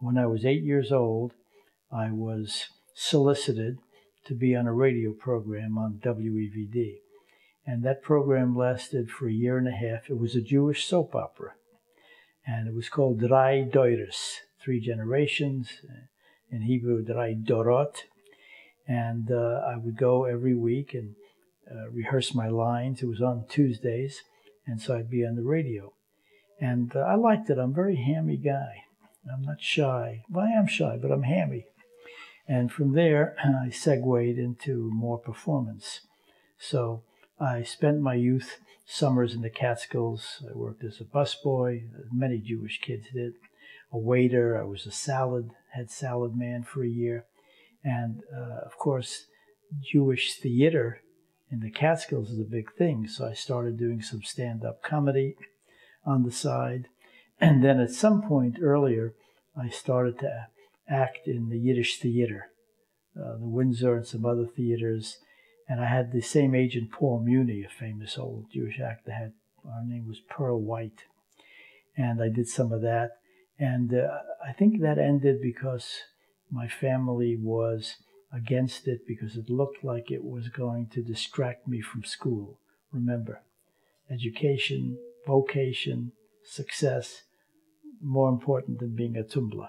when I was 8 years old, I was solicited to be on a radio program on WEVD. And that program lasted for a year and a half. It was a Jewish soap opera. And it was called Drei Deures, 3 generations. In Hebrew, Drei Dorot. And I would go every week and rehearse my lines. It was on Tuesdays. And so I'd be on the radio. And I liked it. I'm a very hammy guy. I'm not shy. Well, I am shy, but I'm hammy. And from there, I segued into more performance. So I spent my youth summers in the Catskills. I worked as a busboy, as many Jewish kids did. A waiter. I was a head salad man for a year. And, of course, Jewish theater in the Catskills is a big thing. So I started doing some stand-up comedy on the side. And then at some point earlier, I started to act in the Yiddish theater, the Windsor and some other theaters. And I had the same agent, Paul Muni, a famous old Jewish actor. Our name was Pearl White. And I did some of that. And I think that ended because my family was against it, because it looked like it was going to distract me from school. Remember, education, vocation, success, more important than being a tumbler.